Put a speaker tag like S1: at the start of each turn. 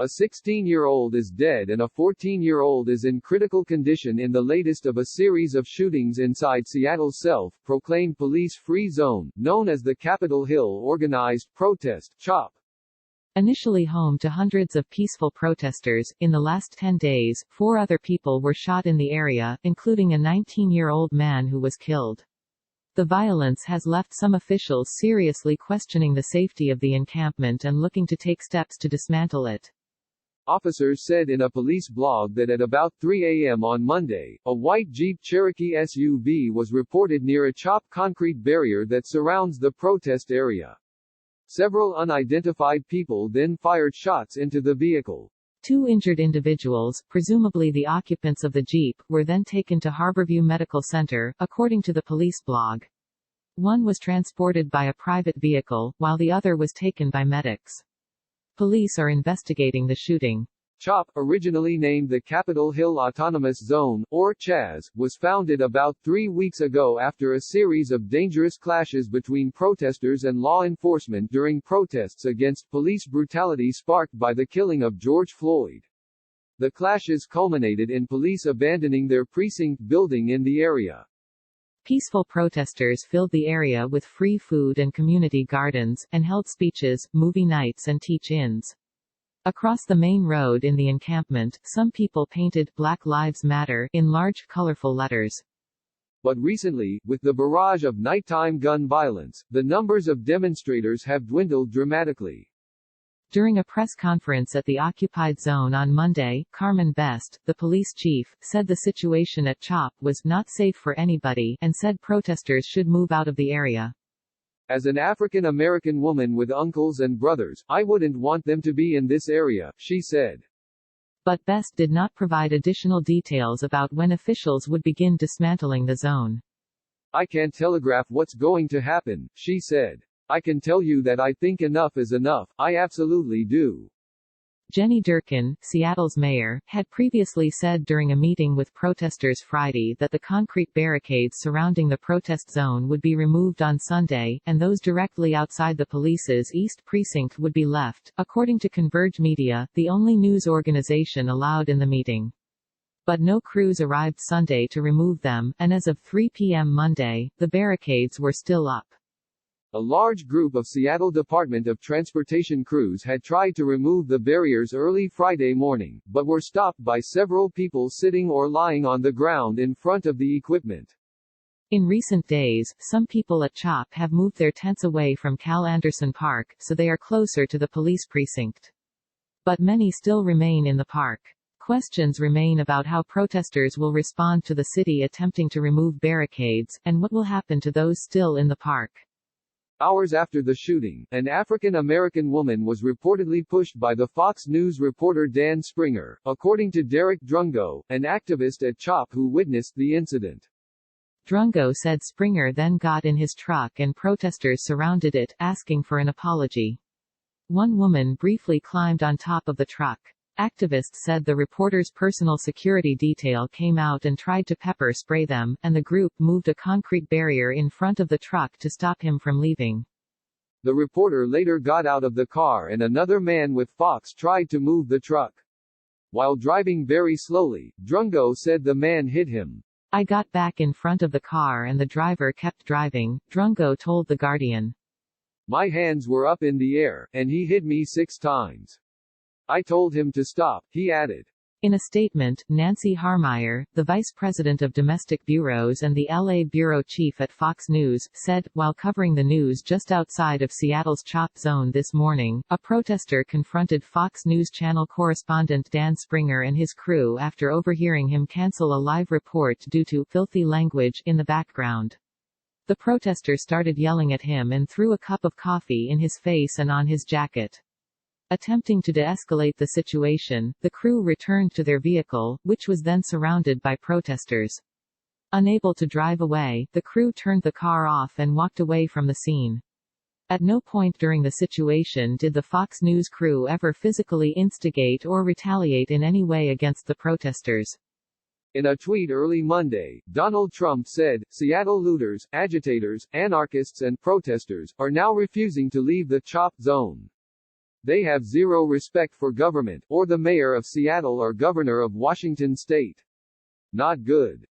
S1: A 16-year-old is dead and a 14-year-old is in critical condition in the latest of a series of shootings inside Seattle's self-proclaimed police-free zone, known as the Capitol Hill Organized Protest, CHOP.
S2: Initially home to hundreds of peaceful protesters, in the last 10 days, 4 other people were shot in the area, including a 19-year-old man who was killed. The violence has left some officials seriously questioning the safety of the encampment and looking to take steps to dismantle it.
S1: Officers said in a police blog that at about 3 a.m. on Monday, a white Jeep Cherokee SUV was reported near a CHOP concrete barrier that surrounds the protest area. Several unidentified people then fired shots into the vehicle.
S2: 2 injured individuals, presumably the occupants of the Jeep, were then taken to Harborview Medical Center, according to the police blog. One was transported by a private vehicle, while the other was taken by medics. Police are investigating the shooting.
S1: CHOP, originally named the Capitol Hill Autonomous Zone, or CHAZ, was founded about 3 weeks ago after a series of dangerous clashes between protesters and law enforcement during protests against police brutality sparked by the killing of George Floyd. The clashes culminated in police abandoning their precinct building in the area.
S2: Peaceful protesters filled the area with free food and community gardens, and held speeches, movie nights and teach-ins. Across the main road in the encampment, some people painted "Black Lives Matter" in large colorful letters.
S1: But recently, with the barrage of nighttime gun violence, the numbers of demonstrators have dwindled dramatically.
S2: During a press conference at the occupied zone on Monday, Carmen Best, the police chief, said the situation at CHOP was not safe for anybody and said protesters should move out of the area.
S1: As an African American woman with uncles and brothers, I wouldn't want them to be in this area, she said.
S2: But Best did not provide additional details about when officials would begin dismantling the zone.
S1: I can't telegraph what's going to happen, she said. I can tell you that I think enough is enough, I absolutely do.
S2: Jenny Durkin, Seattle's mayor, had previously said during a meeting with protesters Friday that the concrete barricades surrounding the protest zone would be removed on Sunday, and those directly outside the police's East Precinct would be left, according to Converge Media, the only news organization allowed in the meeting. But no crews arrived Sunday to remove them, and as of 3 p.m. Monday, the barricades were still up.
S1: A large group of Seattle Department of Transportation crews had tried to remove the barriers early Friday morning, but were stopped by several people sitting or lying on the ground in front of the equipment.
S2: In recent days, some people at CHOP have moved their tents away from Cal Anderson Park, so they are closer to the police precinct. But many still remain in the park. Questions remain about how protesters will respond to the city attempting to remove barricades, and what will happen to those still in the park.
S1: Hours after the shooting, an African-American woman was reportedly pushed by the Fox News reporter Dan Springer, according to Derek Drungo, an activist at CHOP who witnessed the incident.
S2: Drungo said Springer then got in his truck and protesters surrounded it, asking for an apology. One woman briefly climbed on top of the truck. Activists said the reporter's personal security detail came out and tried to pepper spray them, and the group moved a concrete barrier in front of the truck to stop him from leaving.
S1: The reporter later got out of the car and another man with Fox tried to move the truck. While driving very slowly, Drungo said the man hit him.
S2: I got back in front of the car and the driver kept driving, Drungo told The Guardian.
S1: My hands were up in the air, and he hit me 6 times. I told him to stop, he added.
S2: In a statement, Nancy Harmeyer, the vice president of domestic bureaus and the LA bureau chief at Fox News, said, while covering the news just outside of Seattle's CHOP zone this morning, a protester confronted Fox News Channel correspondent Dan Springer and his crew after overhearing him cancel a live report due to filthy language in the background. The protester started yelling at him and threw a cup of coffee in his face and on his jacket. Attempting to de-escalate the situation, the crew returned to their vehicle, which was then surrounded by protesters. Unable to drive away, the crew turned the car off and walked away from the scene. At no point during the situation did the Fox News crew ever physically instigate or retaliate in any way against the protesters.
S1: In a tweet early Monday, Donald Trump said, Seattle looters, agitators, anarchists and protesters, are now refusing to leave the CHOP zone. They have zero respect for government, or the mayor of Seattle or governor of Washington state. Not good.